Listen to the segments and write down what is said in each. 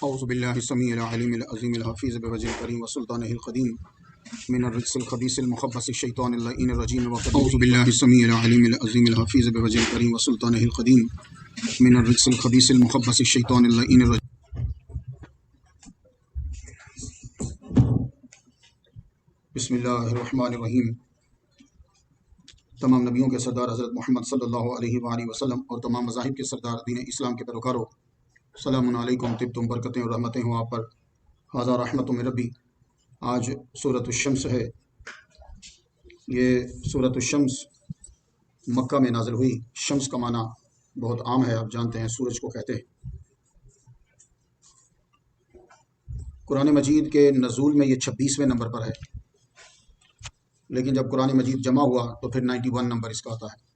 أعوذ بالله السميع العليم العظيم الحفيظ بوجه الكريم وسلطانه القديم من الرجس الخبيث المخبث الشيطان اللعين الرجيم أعوذ بالله السميع العليم العظيم الحفيظ بوجه الكريم وسلطانه القديم من الرجس الخبيث المخبث الشيطان اللعين الرجيم. بسم اللہ الرحمن الرحیم. تمام نبیوں کے سردار حضرت محمد صلی اللہ علیہ وآلہ وسلم اور تمام مذاہب کے سردار دین اسلام کے پیروکاروں، السلام علیکم. طبتم، برکتیں اور رحمتیں ہوں آپ پر. ھذا رحمت من ربی. آج سورۃ الشمس ہے. یہ سورۃ الشمس مکہ میں نازل ہوئی. شمس کا معنی بہت عام ہے، آپ جانتے ہیں، سورج کو کہتے ہیں. قرآن مجید کے نزول میں یہ 26ویں نمبر پر ہے، لیکن جب قرآن مجید جمع ہوا تو پھر 91 نمبر اس کا آتا ہے.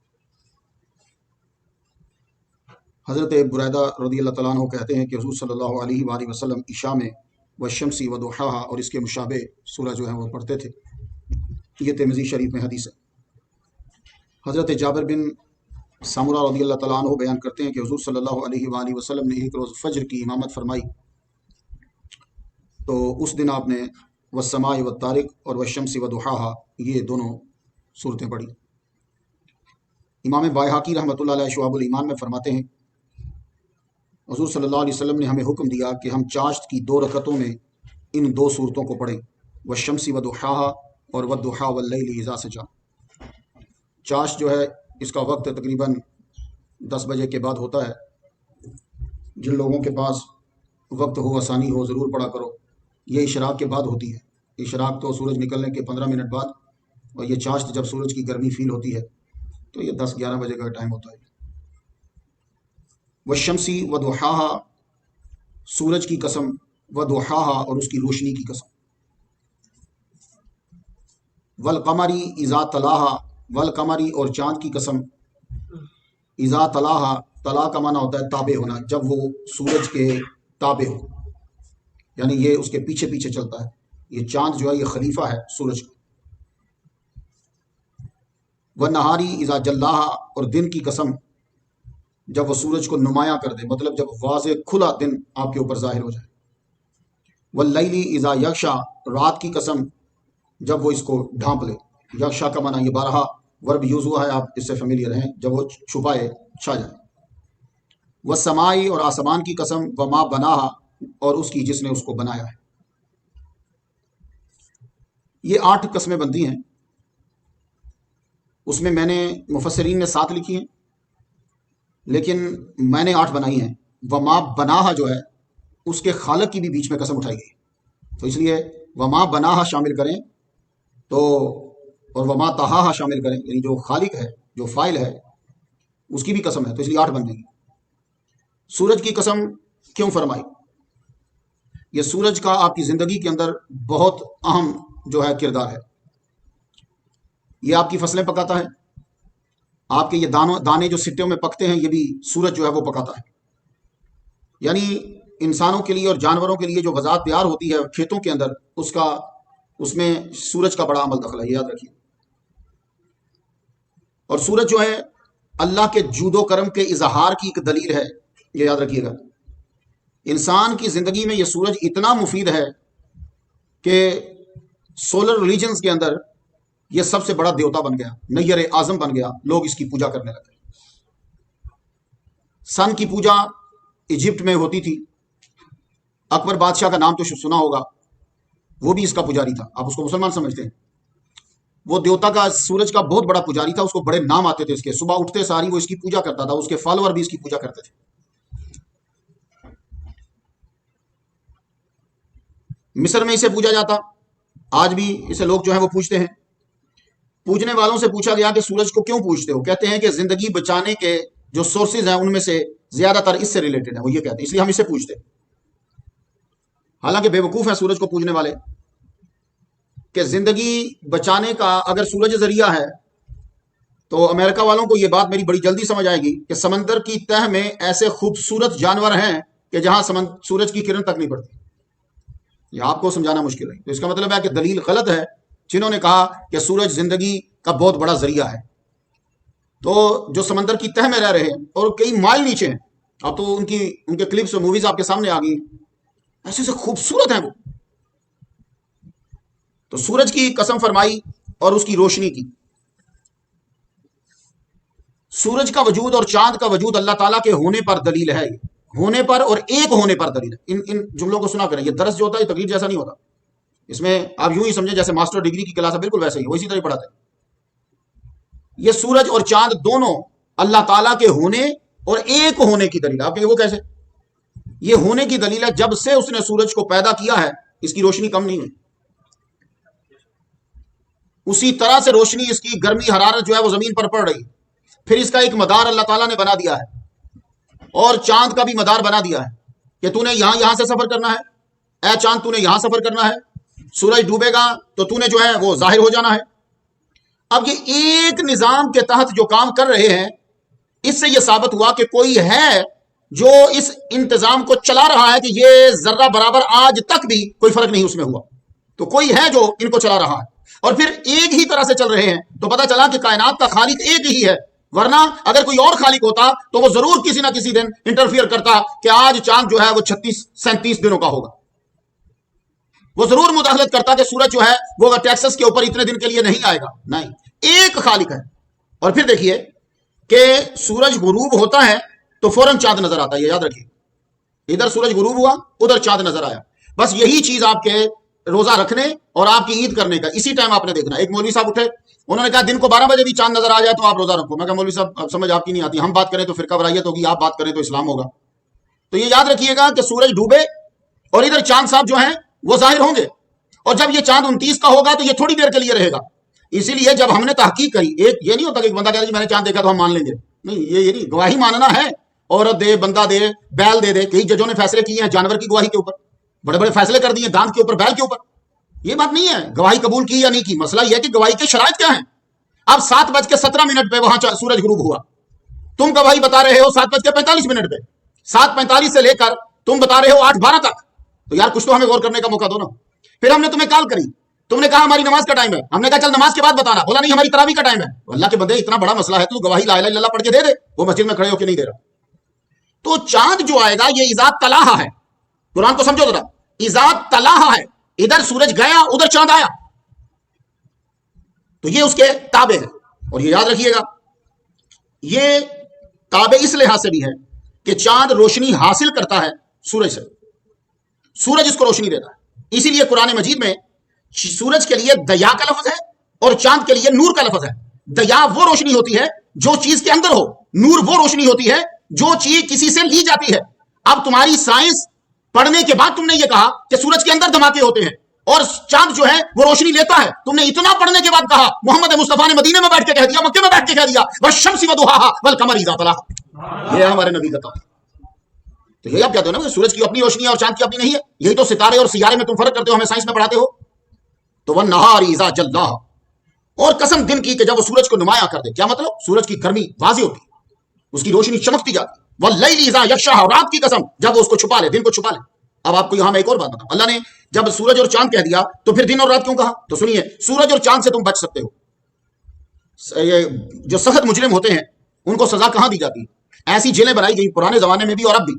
حضرت بریدہ رضی اللہ تعالیٰ عنہ کہتے ہیں کہ حضور صلی اللہ علیہ وآلہ وسلم عشاء میں والشمس وضحاہا اور اس کے مشابہ سورہ جو ہیں وہ پڑھتے تھے. یہ ترمذی شریف میں حدیث ہے. حضرت جابر بن سامورہ رضی اللہ تعالیٰ عنہ بیان کرتے ہیں کہ حضور صلی اللہ علیہ وآلہ وسلم نے ایک روز فجر کی امامت فرمائی، تو اس دن آپ نے والسماء والطارق اور والشمس وضحاہا یہ دونوں صورتیں پڑھی. امام بایہقی رحمۃ اللہ علیہ شعب الایمان میں فرماتے ہیں حضور صلی اللہ علیہ وسلم نے ہمیں حکم دیا کہ ہم چاشت کی 2 رکعتوں میں ان 2 صورتوں کو پڑھیں، والشمس وضحاہا اور والضحی واللیل اذا سجی. چاشت جو ہے اس کا وقت تقریباً 10 بجے کے بعد ہوتا ہے. جن لوگوں کے پاس وقت ہو، آسانی ہو، ضرور پڑھا کرو. یہ اشراق کے بعد ہوتی ہے. اشراق تو سورج نکلنے کے 15 منٹ بعد، اور یہ چاشت جب سورج کی گرمی فیل ہوتی ہے تو یہ 10-11 بجے کا ٹائم ہوتا ہے. والشمس وضحاہا، سورج کی قسم، وضحاہا اور اس کی روشنی کی قسم. والقمری اذا تلاہا، والقمری اور چاند کی قسم. اذا تلاہا، طلا کا معنی ہوتا ہے تابع ہونا، جب وہ سورج کے تابع ہو، یعنی یہ اس کے پیچھے پیچھے چلتا ہے. یہ چاند جو ہے یہ خلیفہ ہے سورج کا. والنہاری اذا جلاہا، اور دن کی قسم جب وہ سورج کو نمایاں کر دے، مطلب جب واضح کھلا دن آپ کے اوپر ظاہر ہو جائے. واللیل اذا یغشا، رات کی قسم جب وہ اس کو ڈھانپ لے. یغشا کا معنی یہ بارہا ورب یوز ہوا ہے، آپ اس سے فیملیئر ہیں، جب وہ چھپائے، چھا جائے. والسماء، اور آسمان کی قسم، وما بناہا، اور اس کی جس نے اس کو بنایا ہے. یہ 8 قسمیں بنتی ہیں. اس میں میں نے مفسرین نے 7 لکھی ہیں، لیکن میں نے 8 بنائی ہیں. وما بناہا جو ہے اس کے خالق کی بھی بیچ میں قسم اٹھائی گئی، تو اس لیے وما بناہا شامل کریں تو، اور وما تہاہا شامل کریں، یعنی جو خالق ہے، جو فاعل ہے، اس کی بھی قسم ہے، تو اس لیے 8 بن جائیں گی. سورج کی قسم کیوں فرمائی؟ یہ سورج کا آپ کی زندگی کے اندر بہت اہم جو ہے کردار ہے. یہ آپ کی فصلیں پکاتا ہے. آپ کے یہ دانے جو سٹوں میں پکتے ہیں، یہ بھی سورج جو ہے وہ پکاتا ہے. یعنی انسانوں کے لیے اور جانوروں کے لیے جو غذا تیار ہوتی ہے کھیتوں کے اندر، اس میں سورج کا بڑا عمل دخل ہے، یہ یاد رکھیے. اور سورج جو ہے اللہ کے جود و کرم کے اظہار کی ایک دلیل ہے، یہ یاد رکھیے گا. انسان کی زندگی میں یہ سورج اتنا مفید ہے کہ سولر ریلیجنز کے اندر یہ سب سے بڑا دیوتا بن گیا، نیر اعظم بن گیا. لوگ اس کی پوجا کرنے لگے. سن کی پوجا ایجپٹ میں ہوتی تھی. اکبر بادشاہ کا نام تو سنا ہوگا، وہ بھی اس کا پجاری تھا. آپ اس کو مسلمان سمجھتے ہیں. وہ دیوتا کا، سورج کا بہت بڑا پجاری تھا. اس کو بڑے نام آتے تھے اس کے. صبح اٹھتے ساری وہ اس کی پوجا کرتا تھا. اس کے فالوور بھی اس کی پوجا کرتے تھے. مصر میں اسے پوجا جاتا. آج بھی اسے لوگ جو ہیں وہ پوجتے ہیں. پوجنے والوں سے پوچھا گیا کہ سورج کو کیوں پوجتے ہو؟ کہتے ہیں کہ زندگی بچانے کے جو سورسز ہیں ان میں سے زیادہ تر اس سے ریلیٹڈ ہیں. وہ یہ کہتے ہیں، اس لیے ہم اسے پوجتے ہیں. حالانکہ بے وقوف ہیں سورج کو پوجنے والے، کہ زندگی بچانے کا اگر سورج ذریعہ ہے تو امریکہ والوں کو یہ بات میری بڑی جلدی سمجھ آئے گی کہ سمندر کی تہ میں ایسے خوبصورت جانور ہیں کہ جہاں سورج کی کرن تک نہیں پڑتی. یہ آپ کو سمجھانا مشکل ہے. تو اس کا مطلب ہے کہ دلیل غلط ہے جنہوں نے کہا کہ سورج زندگی کا بہت بڑا ذریعہ ہے. تو جو سمندر کی تہ میں رہ رہے ہیں اور کئی مائل نیچے ہیں، اب تو ان کے کلپس اور موویز آپ کے سامنے آ گئی، ایسے سے خوبصورت ہیں وہ. تو سورج کی قسم فرمائی اور اس کی روشنی کی. سورج کا وجود اور چاند کا وجود اللہ تعالیٰ کے ہونے پر دلیل ہے، ہونے پر اور ایک ہونے پر دلیل ہے. ان جملوں کو سنا کریں. یہ درس جو ہوتا ہے یہ تقریر جیسا نہیں ہوتا. اس میں آپ یوں ہی سمجھیں جیسے ماسٹر ڈگری کی کلاس ہے، بالکل ویسے ہی وہ اسی طرح پڑھاتے ہیں. یہ سورج اور چاند دونوں اللہ تعالیٰ کے ہونے اور ایک ہونے کی دلیل ہے. آپ کہیں وہ کیسے؟ یہ ہونے کی دلیل ہے. جب سے اس نے سورج کو پیدا کیا ہے اس کی روشنی کم نہیں ہوئی، اسی طرح سے روشنی اس کی گرمی حرارت جو ہے وہ زمین پر پڑ رہی ہے. پھر اس کا ایک مدار اللہ تعالیٰ نے بنا دیا ہے اور چاند کا بھی مدار بنا دیا ہے کہ تو نے یہاں سے سفر کرنا ہے، اے چاند تو نے یہاں سفر کرنا ہے. سورج ڈوبے گا تو تو نے جو ہے وہ ظاہر ہو جانا ہے. اب یہ ایک نظام کے تحت جو کام کر رہے ہیں، اس سے یہ ثابت ہوا کہ کوئی ہے جو اس انتظام کو چلا رہا ہے کہ یہ ذرہ برابر آج تک بھی کوئی فرق نہیں اس میں ہوا. تو کوئی ہے جو ان کو چلا رہا ہے اور پھر ایک ہی طرح سے چل رہے ہیں. تو پتہ چلا کہ کائنات کا خالق ایک ہی ہے، ورنہ اگر کوئی اور خالق ہوتا تو وہ ضرور کسی نہ کسی دن انٹرفیئر کرتا کہ آج چاند جو ہے وہ 36-37 دنوں کا ہوگا. وہ ضرور مداخلت کرتا کہ سورج جو ہے وہ ٹیکسس کے اوپر اتنے دن کے لیے نہیں آئے گا. نہیں، ایک خالق ہے. اور پھر دیکھیے کہ سورج غروب ہوتا ہے تو فوراً چاند نظر آتا ہے. یہ یاد رکھیے، ادھر سورج غروب ہوا ادھر چاند نظر آیا. بس یہی چیز آپ کے روزہ رکھنے اور آپ کی عید کرنے کا اسی ٹائم آپ نے دیکھنا. ایک مولوی صاحب اٹھے، انہوں نے کہا دن کو 12 بجے بھی چاند نظر آ جائے تو آپ روزہ رکھو. میں کہا مولوی صاحب اب سمجھ آپ کی نہیں آتی. ہم بات کریں تو فرقہ وارائیت ہوگی، آپ بات کریں تو اسلام ہوگا. تو یہ یاد رکھیے گا کہ سورج ڈوبے اور ادھر چاند صاحب جو ہیں وہ ظاہر ہوں گے. اور جب یہ چاند 29 کا ہوگا تو یہ تھوڑی دیر کے لیے رہے گا. اسی لیے جب ہم نے تحقیق کری، ایک یہ نہیں ہوتا کہ ایک بندہ کہتا ہے میں نے چاند دیکھا تو ہم مان لیں گے. نہیں، یہ نہیں. گواہی ماننا ہے. عورت دے، بندہ دے، بیل دے. کئی ججوں نے فیصلے کیے ہیں جانور کی گواہی کے اوپر، بڑے بڑے فیصلے کر دیے دانت کے اوپر، بیل کے اوپر. یہ بات نہیں ہے گواہی قبول کی یا نہیں کی. مسئلہ یہ ہے کہ گواہی کے شرائط کیا ہیں. اب 7:17 پہ وہاں سورج غروب ہوا، تم گواہی بتا رہے ہو 7:45 پہ. 7:45 سے لے کر تم بتا رہے ہو 8:12 تک. تو یار کچھ تو ہمیں غور کرنے کا موقع دو نا. پھر ہم نے تمہیں کال کری، تم نے کہا ہماری نماز کا ٹائم ہے. ہم نے کہا چل نماز کے بعد بتانا. بولا نہیں ہماری تراویح کا ٹائم ہے. اللہ کے بندے اتنا بڑا مسئلہ ہے تو گواہی لا الہ الا اللہ پڑھ کے دے دے. وہ مسجد میں کھڑے ہو کے نہیں دے رہا. تو چاند جو آئے گا یہ اذا طلعہ ہے. قرآن کو سمجھو ذرا. اذا طلعہ ہے، ادھر سورج گیا ادھر چاند آیا، تو یہ اس کے تابع ہے. اور یہ یاد رکھیے گا یہ تابع اس لحاظ سے بھی ہے کہ چاند روشنی حاصل کرتا ہے سورج سے، سورج اس کو روشنی دیتا ہے. اسی لیے قرآن مجید میں سورج کے لیے دیا کا لفظ ہے اور چاند کے لیے نور کا لفظ ہے. دیا وہ روشنی ہوتی ہے جو چیز کے اندر ہو، نور وہ روشنی ہوتی ہے جو چیز کسی سے لی جاتی ہے. اب تمہاری سائنس پڑھنے کے بعد تم نے یہ کہا کہ سورج کے اندر دھماکے ہوتے ہیں اور چاند جو ہے وہ روشنی لیتا ہے. تم نے اتنا پڑھنے کے بعد کہا، محمد مصطفیٰ نے مدینے میں بیٹھ کے کہہ دیا، مکے میں بیٹھ کے کہہ دیا والشمس وضحاہا والقمر اذا تلاہا. یہ ہے ہمارے نبی کا کام. تو یہی آپ کہتے ہو نا سورج کی اپنی روشنی ہے اور چاند کی اپنی نہیں ہے. یہی تو ستارے اور سیارے میں تم فرق کرتے ہو، ہمیں سائنس میں پڑھاتے ہو. تو والنہار اذا جلاہا، اور قسم دن کی کہ جب وہ سورج کو نمایاں کر دے. کیا مطلب؟ سورج کی گرمی واضح ہوتی ہے، اس کی روشنی چمکتی جاتی. واللیل اذا یغشاہا، رات کی قسم جب وہ اس کو چھپا لے، دن کو چھپا لے. اب آپ کو یہاں میں ایک اور بات بتاؤں. اللہ نے جب سورج اور چاند کہہ دیا تو پھر دن اور رات کیوں کہا؟ تو سنیے، سورج اور چاند سے تم بچ سکتے ہو. یہ جو سخت مجرم ہوتے ہیں ان کو سزا کہاں دی جاتی ہے؟ ایسی جیلیں بنائی گئی پرانے زمانے میں بھی اور اب بھی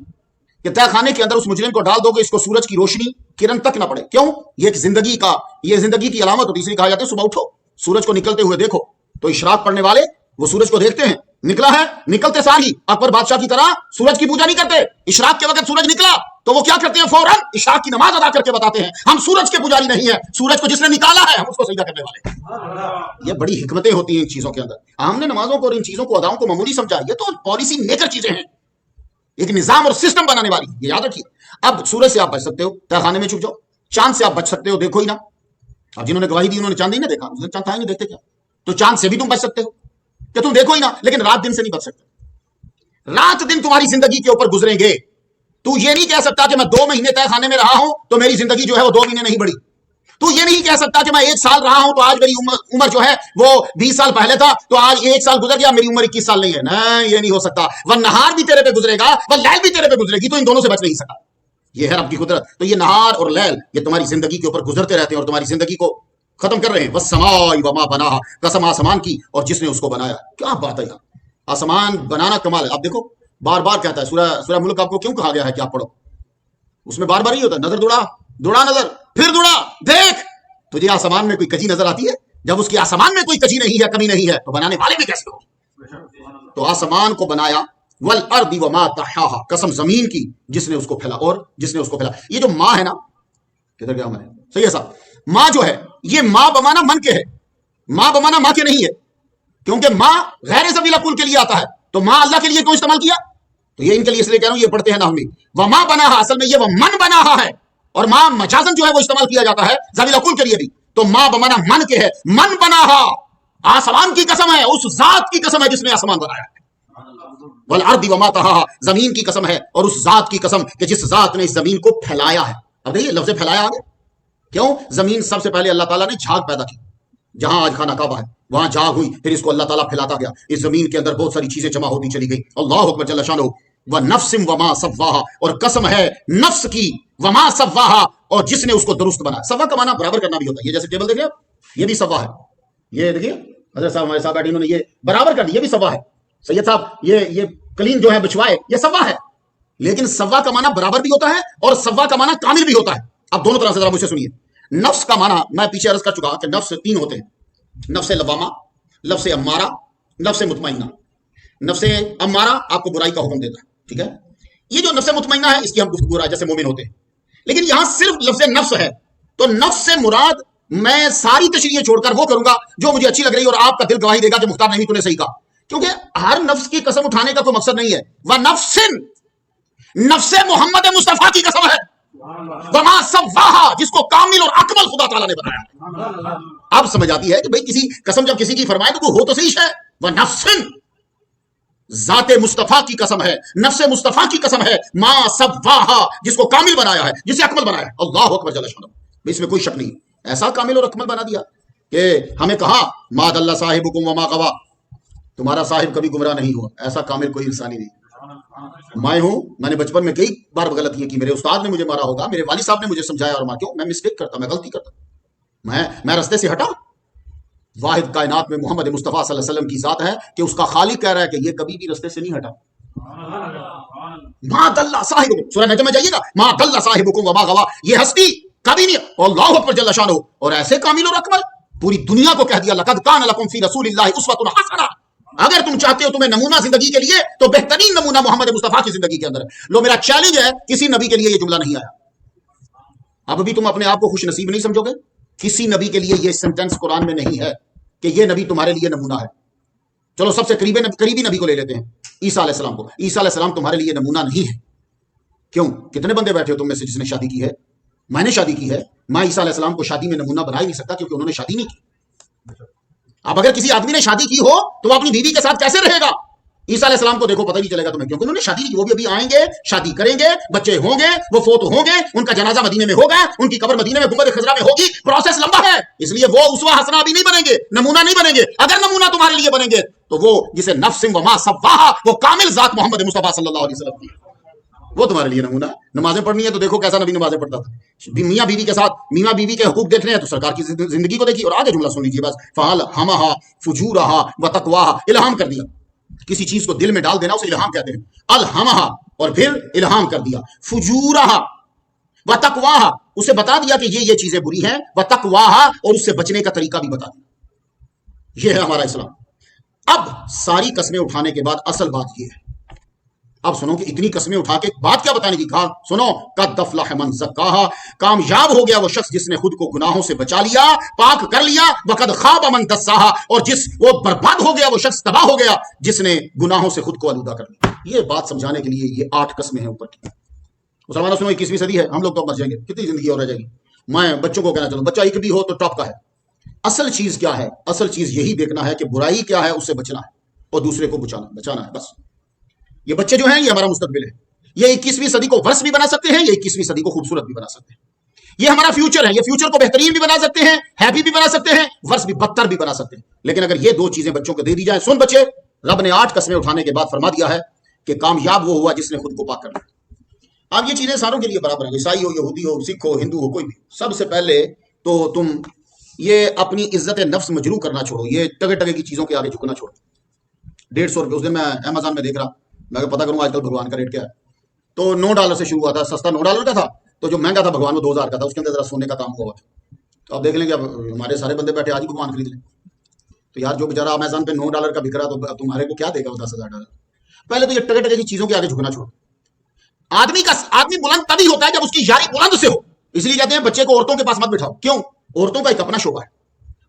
کہ تہ خانے کے اندر اس مجرم کو ڈال دو گے اس کو سورج کی روشنی کرن تک نہ پڑے. کیوں؟ یہ ایک زندگی کی علامت ہوتی ہے. اس لیے کہا جاتا ہے صبح اٹھو سورج کو نکلتے ہوئے دیکھو. تو اشراق پڑھنے والے وہ سورج کو دیکھتے ہیں، نکلا ہے، نکلتے ساتھ ہی اکبر بادشاہ کی طرح سورج کی پوجا نہیں کرتے. اشراق کے وقت سورج نکلا تو وہ کیا کرتے ہیں؟ فوراً اشراق کی نماز ادا کر کے بتاتے ہیں ہم سورج کے پجاری نہیں ہیں، سورج کو جس نے نکالا ہے ہم اس کو سجدہ کرنے والے ہیں. یہ بڑی حکمتیں ہوتی ہیں ان چیزوں کے اندر. ہم نے نمازوں کو اور ان چیزوں کو اداؤں کو معمولی سمجھا. یہ تو پالیسی میکر چیزیں ہیں، ایک نظام اور سسٹم بنانے والی. یہ یاد رکھیے. اب سورج سے آپ بچ سکتے ہو، تہ خانے میں چھپ جاؤ. چاند سے آپ بچ سکتے ہو، دیکھو ہی نا. اب جنہوں نے گواہی دی انہوں نے چاند ہی نہ دیکھا، چاند تھا ہی نہیں، دیکھتے کیا. تو چاند سے بھی تم بچ سکتے ہو کہ تم دیکھو ہی نا. لیکن رات دن سے نہیں بچ سکتے. رات دن تمہاری زندگی کے اوپر گزریں گے. تو یہ نہیں کہہ سکتا کہ میں 2 مہینے تہ خانے میں رہا ہوں تو میری زندگی جو ہے وہ 2 مہینے نہیں بڑھی. تو یہ نہیں کہہ سکتا کہ میں 1 سال رہا ہوں تو آج میری عمر جو ہے وہ 20 سال پہلے تھا تو آج 1 سال گزر گیا میری عمر 21 سال نہیں ہے. نہیں، یہ نہیں ہو سکتا. وہ نہار بھی تیرے پہ گزرے گا، وہ لیل بھی تیرے پہ گزرے گی، تو ان دونوں سے بچ نہیں سکا. یہ ہے رب کی قدرت. تو یہ نہار اور لیل یہ تمہاری زندگی کے اوپر گزرتے رہتے ہیں اور تمہاری زندگی کو ختم کر رہے ہیں. والسماء وما بناہا، قسم آسمان کی اور جس نے اس کو بنایا. کیا بات ہے یار، آسمان بنانا کمال ہے. اب دیکھو بار بار کہتا ہے سورہ ملک آپ کو کیوں کہا گیا ہے کہ آپ پڑھو. اس میں بار بار ہی ہوتا ہے، نظر دوڑا، دوڑا نظر، پھر دوڑا، دیکھ تجھے آسمان میں کوئی کجی نظر آتی ہے؟ جب اس کی آسمان میں کوئی کجی نہیں ہے، کمی نہیں ہے، تو بنانے والے بھی کیسے ہو؟ تو آسمان کو بنایا، والارض وما طحاها، قسم زمین کی جس نے اس کو پھیلا، اور جس نے اس کو پھیلا. یہ جو ماں ہے نا، کدھر گیا میں نے، صحیح ہے صاحب، ماں جو ہے یہ ماں بمانا من کے ہے، ماں بمانا ماں کے نہیں ہے، کیونکہ ماں غیر ذوی العقول کے لیے آتا ہے، تو ماں اللہ کے لیے کیوں استعمال کیا؟ تو یہ ان کے لیے اس لیے کہہ رہا ہوں، یہ پڑھتے ہیں نا ہم بھی، وما بناہا، اصل میں یہ وہ من بناہا ہے، اور ماں مجازن جو ہے وہ استعمال کیا جاتا ہے ذوی العقول کے لیے بھی، تو ماں بمانا من کے ہے، من بناہا، آسمان کی قسم ہے، اس ذات کی قسم ہے جس نے آسمان بنایا ہے، والارض وما طحاها، زمین کی قسم ہے، اور اس ذات کی قسم کہ جس ذات نے اس زمین کو پھیلایا ہے. اب دیکھیے لفظ پھیلایا آگے، کیوں؟ زمین سب سے پہلے اللہ تعالیٰ نے جھاگ پیدا کی، جہاں آج خانہ کعبہ ہے وہاں جھاگ ہوئی، پھر اس کو اللہ تعالیٰ پھیلاتا گیا، اس زمین کے اندر بہت ساری چیزیں جمع ہوتی چلی گئی. اللہ اکبر جل شانہ. ونفس وما سواہا، اور قسم ہے نفس کی، وما سواہا، اور جس نے اس کو درست بنا. سوا کا معنی برابر کرنا بھی ہوتا ہے، یہ جیسے ٹیبل دیکھ رہے آپ، یہ بھی سوا ہے، یہ دیکھیے حضرت صاحب ہمارے ساتھ بیٹھے انہوں نے یہ برابر کر دی، یہ بھی سوا ہے. سید صاحب یہ کلین جو ہے بچھوائے، یہ سوا ہے، لیکن سوا کا معنی برابر بھی ہوتا ہے اور سوا کا معنی کامل بھی ہوتا ہے. اب دونوں طرح سے ذرا مجھ سے سنیے. نفس کا معنی میں پیچھے عرض کر چکا کہ نفس تین ہوتے ہیں، نفس لوامہ، نفس امارہ، نفس مطمئنہ. نفس امارہ آپ کو برائی کا حکم دیتا ہے، ٹھیک ہے. یہ جو نفس مطمئنہ ہے اس کی ہم گفتگو رہا جیسے مومن ہوتے ہیں، لیکن یہاں صرف لفظ نفس ہے، تو نفس سے مراد میں ساری تشریح چھوڑ کر وہ کروں گا جو مجھے اچھی لگ رہی ہے، اور آپ کا دل گواہی دے گا کہ مختار نہیں تو نے صحیح کہا، کیونکہ ہر نفس کی قسم اٹھانے کا کوئی مقصد نہیں ہے. وہ نفس محمد مصطفیٰ کی قسم ہے، وما سواہا، جس کو کامل اور اکمل خدا تعالیٰ نے بنایا. اب سمجھ آتی ہے کہ بھئی کسی قسم جب کسی کی فرمائے تو وہ ہو تو صحیح ہے. وہ نفس، ذات مصطفیٰ کی قسم ہے، نفس مصطفیٰ کی قسم ہے، ما سواہا، جس کو کامل بنایا ہے، جسے اکمل بنایا ہے. اللہ اکبر جل شانہ. اس میں کوئی شک نہیں، ایسا کامل اور اکمل بنا دیا کہ ہمیں کہا ما ضل صاحبکم وما غوی، تمہارا صاحب کبھی گمراہ نہیں ہوا. ایسا کامل کوئی انسانی نہیں. میں ہوں، میں نے بچپن میں کئی بار غلطیاں کی، میرے استاد نے مجھے مارا ہوگا، میرے والد صاحب نے مجھے سمجھایا اور مارا، کیوں؟ میں مسٹیک کرتا، میں غلطی کرتا، میں رستے سے ہٹا. واحد کائنات میں محمد مصطفیٰ صلی اللہ علیہ وسلم کی ذات ہے کہ اس کا خالق کہہ رہا ہے کہ یہ کبھی بھی رستے سے نہیں ہٹا. ما ضل صاحبکم، سورہ نجم میں جائیے گا، ما ضل صاحبکم وما غوی، یہ ہستی کبھی نہیں. اللہ اکبر جل شانہ. اور ایسے کامل اور اکمل پوری دنیا کو کہہ دیا، لقد کان لکم فی رسول اللہ اسوۃ حسنہ. اگر تم چاہتے ہو تمہیں نمونہ زندگی کے لیے تو بہترین نمونہ محمد مصطفیٰ کی زندگی کے اندر ہے. لو میرا چیلنج ہے، کسی نبی کے لیے یہ جملہ نہیں آیا. اب بھی تم اپنے آپ کو خوش نصیب نہیں سمجھو گے؟ کسی نبی کے لیے یہ سینٹنس قرآن میں نہیں ہے کہ یہ نبی تمہارے لیے نمونہ ہے. چلو سب سے قریبی نبی کو لے لیتے ہیں، عیسیٰ علیہ السلام کو. عیسیٰ علیہ السلام تمہارے لیے نمونہ نہیں ہے. کیوں؟ کتنے بندے بیٹھے ہو تم میں سے جس نے شادی کی ہے؟ میں نے شادی کی ہے. میں عیسیٰ علیہ السلام کو شادی میں نمونہ بنا ہی نہیں سکتا، کیونکہ انہوں نے شادی نہیں کی. اب اگر کسی آدمی نے شادی کی ہو تو وہ اپنی بیوی کے ساتھ کیسے رہے گا؟ عیسیٰ علیہ السلام کو دیکھو پتہ نہیں چلے گا تمہیں، کیونکہ انہوں نے شادی کی. وہ بھی ابھی آئیں گے، شادی کریں گے، بچے ہوں گے، وہ فوت ہوں گے، ان کا جنازہ مدینے میں ہوگا، ان کی قبر مدینے میں گنبد خضرا میں ہوگی. پروسیس لمبا ہے، اس لیے وہ اسوہ حسنہ ابھی نہیں بنیں گے، نمونہ نہیں بنیں گے. اگر نمونہ تمہارے لیے بنیں گے تو وہ جسے نفس وما سواہا، وہ کامل ذات محمد مصطفیٰ صلی اللہ علیہ وسلم کی، وہ تمہارے لیے نمونہ. نمازیں پڑھنی ہے تو دیکھو کیسا نبی نمازیں پڑھتا تھا. میاں بیوی کے ساتھ، میاں بیوی کے حقوق دیکھنے ہیں تو سرکار کی زندگی کو دیکھیے. اور آگے جملہ سن لیجیے بس، فَأَلْهَمَهَا فُجُورَهَا وَتَقْوَاهَا، الہام کر دیا. کسی چیز کو دل میں ڈال دینا اسے الہام کہتے ہیں. الہمہا، اور پھر الہام کر دیا. فجورہا وتقواہا، اسے بتا دیا کہ یہ چیزیں بری ہیں. وتقواہا، اور اس سے بچنے کا طریقہ بھی بتا دیا. یہ ہے ہمارا اسلام. اب ساری قسمیں اٹھانے کے بعد اصل بات یہ ہے. اب سنو کہ اتنی قسمیں اٹھا کے بات کیا بتانے کی کہا. سنو، قد افلح من زکاہا، کامیاب ہو گیا وہ شخص جس نے خود کو گناہوں سے بچا لیا، پاک کر لیا. وقد خاب من دساہا، اور وہ برباد ہو گیا، وہ شخص تباہ ہو گیا جس نے گناہوں سے خود کو آلودہ کر لیا. یہ بات سمجھانے کے لیے یہ 8 قسمیں ہیں اوپر کی. مسلمانوں سنو، 21ویں صدی ہے، ہم لوگ تو مر جائیں گے، کتنی زندگی اور رہ جائے گی. میں بچوں کو کہنا چاہوں، بچہ ایک بھی ہو تو ٹاپ کا ہے. اصل چیز کیا ہے؟ اصل چیز یہی دیکھنا ہے کہ برائی کیا ہے، اس سے بچنا ہے اور دوسرے کو بچانا ہے. بس یہ بچے جو ہیں یہ ہمارا مستقبل ہے. یہ 21ویں صدی کو ورس بھی بنا سکتے ہیں، یہ 21ویں صدی کو خوبصورت بھی بنا سکتے ہیں. یہ ہمارا فیوچر ہے، یہ فیوچر کو بہترین بھی بنا سکتے ہیں، ہیپی بھی بنا سکتے ہیں، ورس بھی بدتر بھی بنا سکتے ہیں. لیکن اگر یہ 2 چیزیں بچوں کو دے دی جائیں. سن بچے، رب نے 8 قسمیں اٹھانے کے بعد فرما دیا ہے کہ کامیاب وہ ہوا جس نے خود کو پاک کر لیا. اب یہ چیزیں ساروں کے لیے برابر ہیں، عیسائی ہو، یہودی ہو، سکھ ہو، ہندو ہو، کوئی بھی. سب سے پہلے تو تم یہ اپنی عزت نفس مجروح کرنا چھوڑو، یہ ٹگے ٹگے کی چیزوں کے آگے جھکنا چھوڑو. 150 روپے اس دن میں امیزون میں دیکھ رہا، میں پتا کروں آج کل بھگوان کا ریٹ کیا ہے. تو $9 سے شروع ہوا تھا، سستا $9 کا تھا، تو جو مہنگا تھا بھگوان وہ 2000 کا تھا، اس کے اندر ذرا سونے کا کام ہوا تھا. تو آپ دیکھ لیں کہ اب ہمارے سارے بندے بیٹھے آج ہی بھگوان خرید لیں. تو یار جو بیچارہ امیزون پہ $9 کا بک رہا تو تمہارے کو کیا دے گا وہ $10,000. پہلے تو یہ ٹکے ٹکے کی چیزوں کے آگے جھکنا چھوڑو. آدمی بلند تبھی ہوتا ہے جب اس کی یاری بلند سے ہو. اس لیے کہتے ہیں بچے کو عورتوں کے پاس مت بٹھاؤ. کیوں؟ عورتوں کا ایک اپنا شعبہ ہے،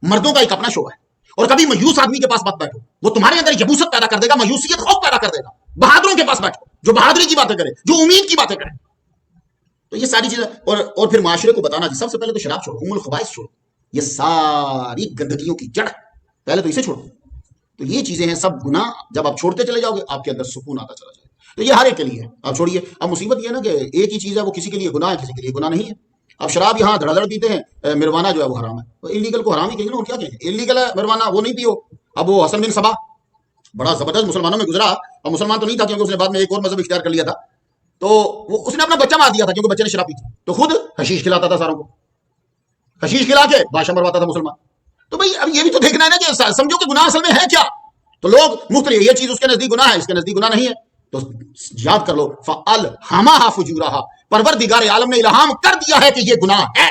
مردوں کا ایک اپنا شعبہ ہے. اور کبھی مایوس آدمی کے پاس مت بیٹھو، وہ تمہارے اندر یبوست پیدا کر دے گا، مایوسیت، خوف پیدا کر دے گا. بہادروں کے پاس بیٹھو جو بہادری کی باتیں کرے، جو امید کی باتیں کرے. تو یہ ساری چیزیں اور پھر معاشرے کو بتانا سب سے پہلے تو شراب چھوڑو، الخبائث چھوڑو، یہ ساری گندگیوں کی جڑ پہلے تو اسے چھوڑو. تو یہ چیزیں ہیں سب گناہ، جب آپ چھوڑتے چلے جاؤ گے آپ کے اندر سکون آتا چلا جائے. تو یہ ہر ایک کے لیے ہے، آپ چھوڑیے. اب مصیبت یہ ہے نا کہ ایک ہی چیز ہے، وہ کسی کے لیے گناہ ہے، کسی کے لیے گناہ نہیں ہے. اب شراب یہاں دھڑا دھڑ پیتے ہیں، مروانا جو ہے وہ حرام ہے. تو انلیگل کو حرام ہی کہیں نا، اور کیا کہیں، انلیگل ہے مروانا، وہ نہیں پیو. اب وہ حسن بن صبا بڑا زبردست مسلمانوں میں گزرا، اور مسلمان تو نہیں تھا کیونکہ اس نے بعد میں ایک اور مذہب اختیار کر لیا تھا. تو اس نے اپنا بچہ مار دیا تھا کیونکہ بچے نے شراب پی تھی. تو خود حشیش کھلاتا تھا ساروں کو، حشیش کھلا کے بادشاہ مرواتا تھا مسلمان. تو بھائی اب یہ بھی تو دیکھنا ہے نا کہ سمجھو کہ گناہ اصل میں ہے کیا. تو لوگ مختلف، یہ چیز اس کے نزدیک گناہ ہے، اس کے نزدیک گناہ نہیں ہے. تو یاد کر لو فَأَلْهَمَهَا فُجُورَهَا، پروردگار عالم نے الہام کر دیا ہے کہ یہ گناہ ہے.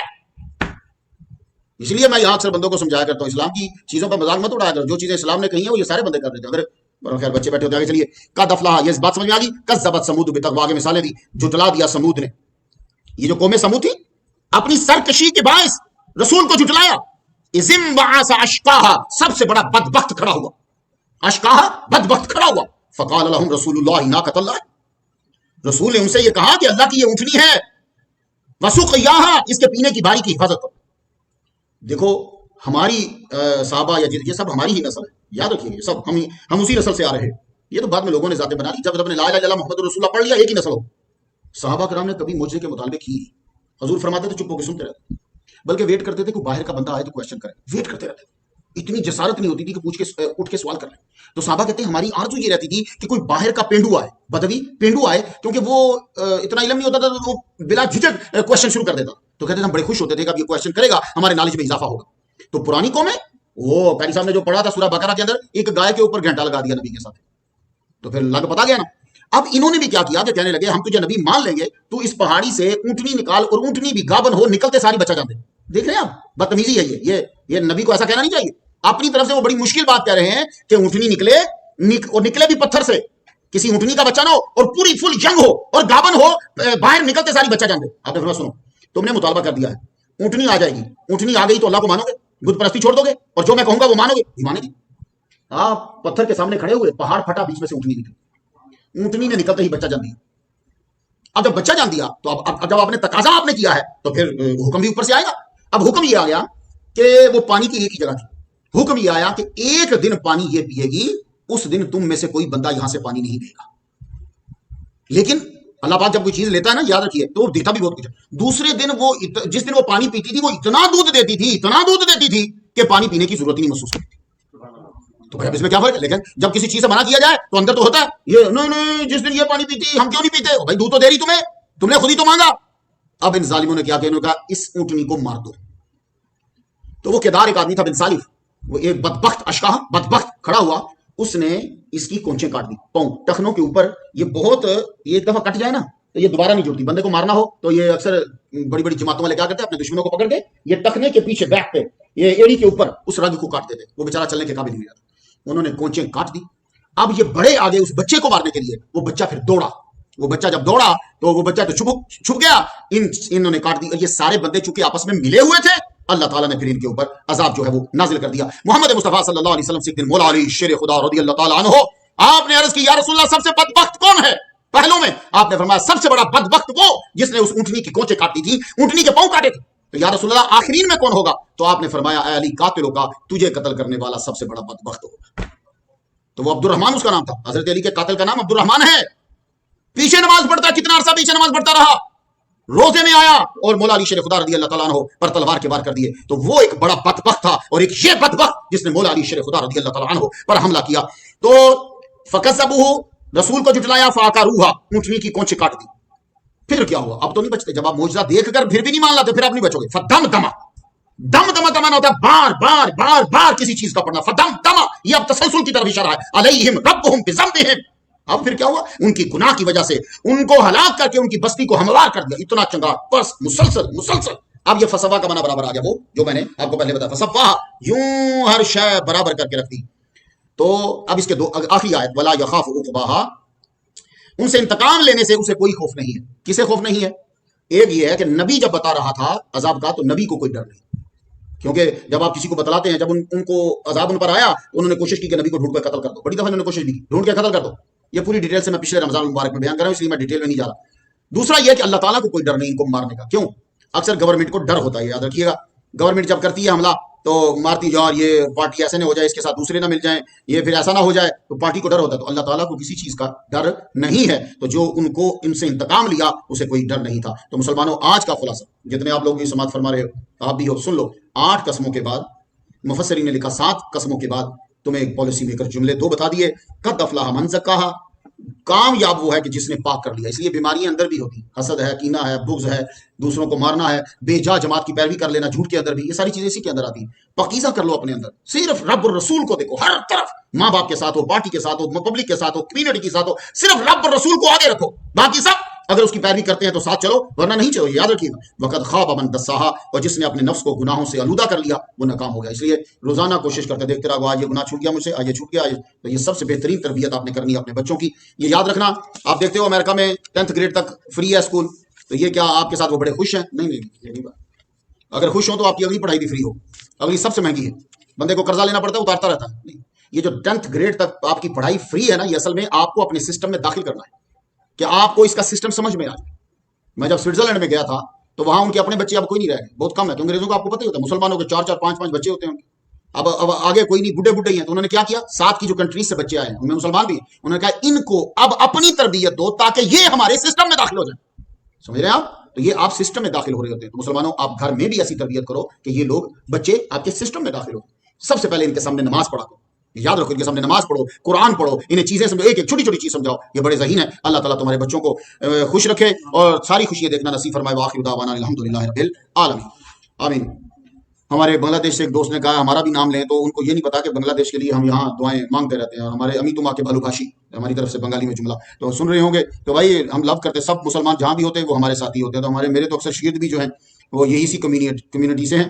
اس لیے میں یہاں اکثر بندوں کو سمجھایا کرتا ہوں، اسلام کی چیزوں پر مذاق مت اڑایا کرو. جو چیزیں اسلام نے کہی ہیں وہ یہ سارے بندے کر دیتے ہیں. اگر خیر بچے بیٹھے ہوتے آگے چلیے. قد افلح، یہ بات سمجھ میں آ گئی. کذبت ثمود بتقوا، آگے مثالیں دی، جھٹلا دیا سمود نے. یہ جو قوم سمود تھی اپنی سرکشی کے باعث رسول کو جھٹلایا. اذ انبعث اشقاها، سب سے بڑا بدبخت کھڑا ہوا، اشقاها بدبخت کھڑا ہوا. فقال لهم رسول اللہ ناقۃ اللہ، رسول نے ان سے یہ کہا کہ اللہ کی یہ اونٹنی ہے، وسقیاها، اس کے پینے کی باری کی حفاظت کرو. دیکھو ہماری صحابہ یا یہ سب ہماری ہی نسل ہے، یاد رکھیے، یہ سب ہم اسی نسل سے آ رہے ہیں. یہ تو بعد میں لوگوں نے ذاتیں بنا لی. جب نے لا الہ الا اللہ محمد رسول اللہ پڑھ لیا، ایک ہی نسل ہو. صحابہ کرام نے کبھی معجزے کے مطالبے کی؟ حضور فرماتے تھے چپ ہو کے سنتے رہتے، بلکہ ویٹ کرتے تھے کوئی باہر کا بندہ آئے تو کوشچن کرے. ویٹ کرتے رہتے، اتنی جسارت نہیں ہوتی تھی کہ اٹھ کے سوال کر لیں. تو صحابہ کہتے ہیں ہماری آرزو یہ رہتی تھی کہ کوئی باہر کا پینڈو آئے، بدوی پینڈو آئے، کیونکہ وہ اتنا علم نہیں ہوتا تھا تو وہ بلا جھجک کوشچن شروع کر دیتا. تو کہتے تھے ہم بڑے خوش ہوتے تھے کہ اب یہ کوشچن کرے گا، ہمارے نالج میں اضافہ ہوگا. تو پرانی قوم ہے، وہ پیری صاحب نے جو پڑھا تھا سورہ بقرہ کے اندر، ایک گائے کے اوپر گھنٹہ لگا دیا نبی کے ساتھ. تو پھر اللہ کو پتا گیا نا. اب انہوں نے بھی کیا کیا کہ کہنے لگے ہم تجھے نبی مان لیں گے، تو اس پہاڑی سے اونٹنی نکال، اور اونٹنی بھی گابن ہو، نکلتے ساری بچہ جانتے. دیکھ رہے ہیں آپ، بدتمیزی ہے یہ نبی کو ایسا کہنا نہیں چاہیے. اپنی طرف سے وہ بڑی مشکل بات کہہ رہے ہیں کہ اونٹنی نکلے، اور نکلے بھی پتھر سے، کسی اونٹنی کا بچہ نہ ہو، اور پوری فل ینگ ہو اور گابن ہو، باہر نکلتے ساری بچہ جانتے. آپ نے فرمایا سنو، تم نے مطالبہ کر دیا ہے، اونٹنی آ جائے گی، اونٹنی آ گئی تو اللہ کو مانو گے، بت پرستی چھوڑ دو گے، اور جو میں کہوں گا وہ مانو گے؟ ایمان کی. آپ پتھر کے سامنے کھڑے ہوئے، پہاڑ پھٹا، بیچ میں سے اونٹنی نکلی. اونٹنی نے نکلتے ہی بچہ جان دیا. اب جب بچہ جان دیا تو اب جب آپ نے تقاضا آپ نے کیا ہے تو پھر حکم بھی اوپر سے آئے گا. اب حکم یہ آ گیا کہ وہ پانی کی ایک ہی جگہ تھی. حکم یہ آیا کہ ایک دن پانی یہ پیے گی، اس دن تم میں سے کوئی بندہ یہاں سے پانی نہیں پے گا. لیکن اللہ پاک جب کوئی چیز لیتا ہے نا، یاد رکھیے، تو دیتا بھی بہت کچھ. دوسرے دن وہ جس دن وہ پانی پیتی تھی وہ اتنا دودھ دیتی تھی کہ پانی پینے کی ضرورت ہی نہیں محسوس کرتی. تو بھائی اب اس میں کیا فرق ہے؟ لیکن جب کسی چیز سے منع کیا جائے تو اندر تو ہوتا ہے یہ نہیں جس دن یہ پانی پیتی ہم کیوں نہیں پیتے؟ بھائی دودھ تو دے رہی تمہیں، تم نے خود ہی تو مانگا. اب ان ظالموں نے کیا کہ انہوں نے کہا اس اونٹنی کو مار دو. تو وہ کردار ایک آدمی تھا بن سالف، وہ ایک بدبخت اشقاہ بدبخت کھڑا ہوا، اس نے اس کی کونچیں کاٹ دی، پاؤں ٹخنوں کے اوپر. یہ بہت، یہ ایک دفعہ کٹ جائے نا تو یہ دوبارہ نہیں جڑتی. بندے کو مارنا ہو تو یہ اکثر بڑی بڑی جماعتوں والے کیا کرتے ہیں، اپنے دشمنوں کو پکڑ کے یہ ٹخنے کے پیچھے بیک پہ، یہ ایڑی کے اوپر اس رگ کو کاٹ دیتے. وہ بیچارہ چلنے کے قابل نہیں رہتا. انہوں نے کونچیں کاٹ دی. اب یہ بڑے آگے اس بچے کو مارنے کے لیے، وہ بچہ پھر دوڑا. وہ بچہ جب دوڑا تو وہ بچہ تو چھپ گیا. انہوں نے کاٹ دی. اور یہ سارے بندے چونکہ آپس میں ملے ہوئے تھے، اللہ تعالیٰ نے پھر ان کے اوپر عذاب جو ہے وہ نازل کر دیا. محمد مصطفیٰ صلی اللہ علیہ وسلم سے ایک دن مولا علی شیر خدا رضی اللہ تعالیٰ عنہ، آپ نے عرض کی یا رسول اللہ سب سے بدبخت کون ہے پہلوں میں؟ آپ نے فرمایا سب سے بڑا بدبخت وہ جس نے اس اونٹنی کی کونچیں کاٹی تھی، اونٹنی کے پاؤں کاٹے تھے. تو یا رسول اللہ آخرین میں کون ہوگا؟ تو آپ نے فرمایا اے علی قاتلوں کا، تجھے قتل کرنے والا سب سے بڑا بدبخت ہوگا. تو وہ عبد الرحمن اس کا نام تھا. حضرت علی کے قاتل کا نام عبد الرحمن ہے. پیچھے نماز پڑھتا، کتنا عرصہ پیچھے نماز پڑھتا رہا، روزے میں آیا اور مولا علی شیر خدا رضی اللہ تعالیٰ عنہ پر تلوار کے وار کر دیے. تو وہ ایک بڑا بدبخت تھا، اور ایک یہ بدبخت جس نے مولا علی شیر خدا رضی اللہ تعالیٰ عنہ پر حملہ کیا. تو فکذبوہ، رسول کو جھٹلایا، فعقروہا، اونٹنی کی کونچیں کاٹ دی. پھر کیا ہوا؟ اب تو نہیں بچتے. جب آپ معجزہ دیکھ کر پھر بھی نہیں مان لاتے پھر آپ نہیں بچو گے. فدمدما، دم کا معنی ہوتا ہے بار بار بار بار کسی چیز کا پڑھنا. فدمدما، یہ اب تسلسل کی طرف اشارہ ہے. علیہم ربہم بذنبہم، اب پھر کیا ہوا؟ ان کی گناہ کی وجہ سے ان کو ہلاک کر کے ان کی بستی کو ہموار کر دیا، اتنا چنگا بس مسلسل۔ اب یہ فسوا کا معنی برابر آ گیا، وہ جو میں نے آپ کو پہلے بتایا، فسوا یوں ہر شے برابر کر کے رکھ دی۔ تو اب اس کے دو آخری آیت، ولا یخاف عقباہا، ان سے انتقام لینے سے اسے کوئی خوف نہیں ہے۔ کسے خوف نہیں ہے؟ ایک یہ ہے کہ نبی جب بتا رہا تھا عذاب کا تو نبی کو کوئی ڈر نہیں، کیونکہ جب آپ کسی کو بتلاتے ہیں، جب ان کو عذاب ان پر آیا تو انہوں نے کوشش کی کہ نبی کو ڈھونڈ کر قتل کر دو، بڑی دفعہ انہوں نے کوشش بھی کی ڈھونڈ کے قتل کر دو۔ یہ پوری ڈیٹیل سے میں پچھلے رمضان المبارک میں بیان کر رہا ہوں، اس لیے میں ڈیٹیل میں نہیں جا رہا۔ دوسرا یہ کہ اللہ تعالیٰ کو کوئی ڈر نہیں ان کو مارنے کا۔ کیوں؟ اکثر گورنمنٹ کو ڈر ہوتا ہے، یاد رکھیے گا، گورنمنٹ جب کرتی ہے حملہ تو مارتی جاؤ، یہ پارٹی ایسے نہ ہو جائے، اس کے ساتھ دوسرے نہ مل جائیں، یہ پھر ایسا نہ ہو جائے، تو پارٹی کو ڈر ہوتا ہے۔ تو اللہ تعالیٰ کو کسی چیز کا ڈر نہیں ہے، تو جو ان کو ان سے انتقام لیا اسے کوئی ڈر نہیں تھا۔ تو مسلمانوں، آج کا خلاصہ جتنے آپ لوگ بھی سماعت فرما رہے ہو، آپ بھی ہو، سن لو، 8 قسموں کے بعد مفسرین نے لکھا 7 قسموں کے بعد تمہیں ایک پالیسی میکر جملے 2 بتا دیے۔ قد افلح من زکاہا، کامیاب وہ ہے کہ جس نے پاک کر لیا۔ اس لیے بیماریاں اندر بھی ہوتی، حسد ہے، کینہ ہے، بغض ہے، دوسروں کو مارنا ہے، بے جا جماعت کی پیروی کر لینا، جھوٹ کے اندر بھی، یہ ساری چیزیں اسی کے اندر آتی ہیں۔ پاکیزہ کر لو اپنے اندر، صرف رب اور رسول کو دیکھو ہر طرف، ماں باپ کے ساتھ ہو، پارٹی کے ساتھ ہو، پبلک کے ساتھ ہو، کمیونٹی کے ساتھ ہو، صرف رب اور رسول کو آگے رکھو، باقی سب اگر اس کی پیروی کرتے ہیں تو ساتھ چلو، ورنہ نہیں چلو، یاد رکھیے گا۔ وقد خواب من دساہا، اور جس نے اپنے نفس کو گناہوں سے آلودہ کر لیا وہ ناکام ہو گیا۔ اس لیے روزانہ کوشش کرتے دیکھتے رہو، آج یہ گناہ چھوٹ گیا مجھ سے، آج یہ چھوٹ گیا، تو یہ سب سے بہترین تربیت آپ نے کرنی ہے اپنے بچوں کی۔ یہ یاد رکھنا، آپ دیکھتے ہو امریکہ میں 10th گریڈ تک فری ہے اسکول، تو یہ کیا آپ کے ساتھ وہ بڑے خوش ہیں؟ نہیں، یہ نہیں بات۔ اگر خوش ہوں تو آپ کی اگلی پڑھائی بھی فری ہو، اگلی سب سے مہنگی ہے، بندے کو قرضہ لینا پڑتا ہے، اتارتا رہتا ہے۔ نہیں، یہ جو 10th گریڈ تک آپ کی پڑھائی فری ہے نا، یہ اصل میں آپ کو اپنے سسٹم میں داخل کرنا ہے کہ آپ کو اس کا سسٹم سمجھ میں آئے۔ میں جب سوئٹزرلینڈ میں گیا تھا تو وہاں ان کے اپنے بچے اب کوئی نہیں رہ گئے، بہت کم ہے، تو انگریزوں کو آپ کو پتہ ہی ہوتا ہے، مسلمانوں کے 4 5 بچے ہوتے ہیں ان کے، اب آگے کوئی نہیں، بوڑھے ہی ہیں۔ تو انہوں نے کیا کیا، 7 کی جو کنٹریز سے بچے آئے ہیں ان میں مسلمان بھی ہیں، انہوں نے کہا ان کو اب اپنی تربیت دو تاکہ یہ ہمارے سسٹم میں داخل ہو جائیں۔ سمجھ رہے ہیں آپ؟ تو یہ آپ سسٹم میں داخل ہو رہے ہوتے ہیں۔ تو مسلمانوں، آپ گھر میں بھی ایسی تربیت کرو کہ یہ لوگ بچے آپ کے سسٹم میں داخل ہو۔ سب سے پہلے ان کے سامنے نماز پڑھا کرو، یاد رکھو، ان کے سامنے نماز پڑھو، قرآن پڑھو، انہیں چیزیں سمجھو، ایک چھوٹی چھوٹی چیز سمجھاؤ، یہ بڑے ذہین ہیں۔ اللہ تعالیٰ تمہارے بچوں کو خوش رکھے اور ساری خوشیاں دیکھنا نصیب فرمائے۔ وآخر دعوانا الحمدللہ رب العالمین، آمین۔ ہمارے بنگلہ دیش سے ایک دوست نے کہا ہمارا بھی نام لیں، تو ان کو یہ نہیں پتا کہ بنگلہ دیش کے لیے ہم یہاں دعائیں مانگتے رہتے ہیں، اور ہمارے امی تما کے بھالو بھاشی ہماری طرف سے بنگالی میں جملہ تو سن رہے ہوں گے، تو بھائی ہم لو کرتے، سب مسلمان جہاں بھی ہوتے ہیں وہ ہمارے ساتھی ہوتے ہیں۔ تو میرے تو اکثر شگرد بھی جو ہیں وہ یہی سی کمیونٹی سے ہیں،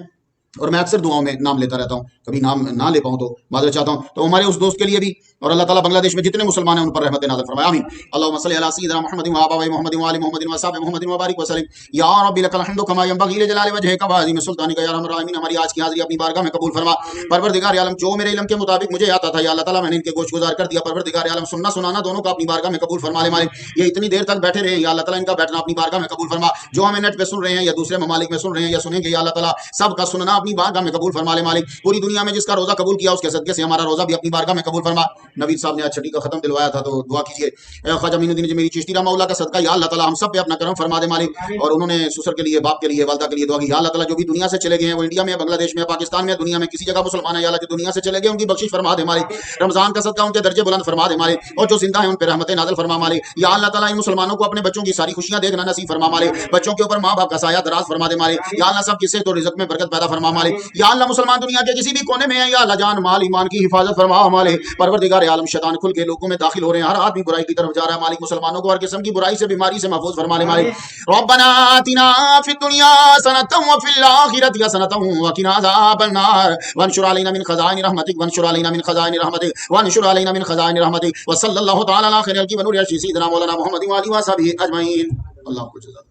اور میں اکثر دعاؤں میں نام لیتا رہتا ہوں، کبھی نام نہ لے پاؤں تو معذرت چاہتا ہوں۔ تو ہمارے اس دوست کے لیے بھی، اور اللہ تعالیٰ بنگلہ دیش میں جتنے مسلمان ہیں ان پر رحمت نازل فرمائے، آمین۔ اللهم صل على سيدنا محمد وعلى محمد وعلى محمد وصحبه محمد وبارك وسلم یا رب لك الحمد كما ينبغي لجلال وجهك وعظيم سلطانك یا ارحم الراحمین۔ ہماری آج کی حاضری اپنی بارگاہ میں قبول فرما۔ پروردگار عالم، جو میرے علم کے مطابق مجھے آتا تھا یا اللہ تعالیٰ میں نے ان کے گوش گزار کر دیا، پروردگار عالم سننا سنانا دونوں کا اپنی بارگاہ میں قبول فرما لے مالک۔ یہ اتنی دیر تک بیٹھے رہے یا اللہ تعالیٰ ان کا بیٹھنا اپنی بارگاہ میں قبول فرما، جو ہمیں نیٹ پہ سن رہے ہیں یا دوسرے ممالک میں سن رہے ہیں یا سنیں گے یا اللہ تعالیٰ سب کا سننا اپنی بارگاہ میں قبول فرما لے مالک۔ پوری دنیا میں جس کا روزہ قبول کیا اس کے صدقے سے ہمارا روزہ بھی اپنی بارگاہ میں قبول فرما۔ نوید صاحب نے آج چھٹی کا ختم دلوایا تھا تو دعا کیجیے۔ خواجہ معین الدین میری چشتی رحمہ اللہ کا صدقہ یا اللہ تعالیٰ ہم سب پہ اپنا کرم فرما دے مالک۔ اور انہوں نے سسر کے لیے، باپ کے لیے، والدہ کے لیے دعا کی، یا اللہ تعالیٰ جو بھی دنیا سے چلے گئے ہیں، وہ انڈیا میں، بنگلہ دیش میں، پاکستان میں، دنیا میں کسی جگہ مسلمان ہیں یا اللہ جو دنیا سے چلے گئے ان کی بخشش فرما دے مالک۔ رمضان کا صدقہ ان کے درجے بلند فرما دے مالک، اور جو زندہ ہیں ان پہ رحمت نازل فرما مالک۔ یا اللہ تعالیٰ ان مسلمانوں کو اپنے بچوں کی ساری خوشیاں دیکھنا نصیب فرما مالک، بچوں کے اوپر ماں باپ کا سایہ دراز فرما دے مالک۔ یا اللہ سب کسی تو رزق میں برکت پیدا فرما مالک۔ یا اللہ مسلمان دنیا کے کسی بھی کونے میں ہیں یا اللہ جان مال ایمان کی حفاظت فرما مالک۔ پروردگار عالم شیطان کھل کے لوگوں میں داخل ہو رہے ہیں، ہر آدمی برائی کی طرف جا رہا ہے مالک، مسلمانوں کو ہر قسم کی برائی سے، بیماری سے محفوظ فرما لے مالک۔ ربنا آتنا فی الدنیا حسنۃ وفی الآخرۃ حسنۃ وقنا عذاب النار وانشر علینا من خزائن رحمتک وانشر علینا من خزائن رحمتک وانشر علینا من خزائن رحمتک وصلی اللہ تعالی علی خیر الخلق ونور عرش سیدنا مولانا محمد وعلی وصحبہ اجمعین۔ اللہ کو جزاک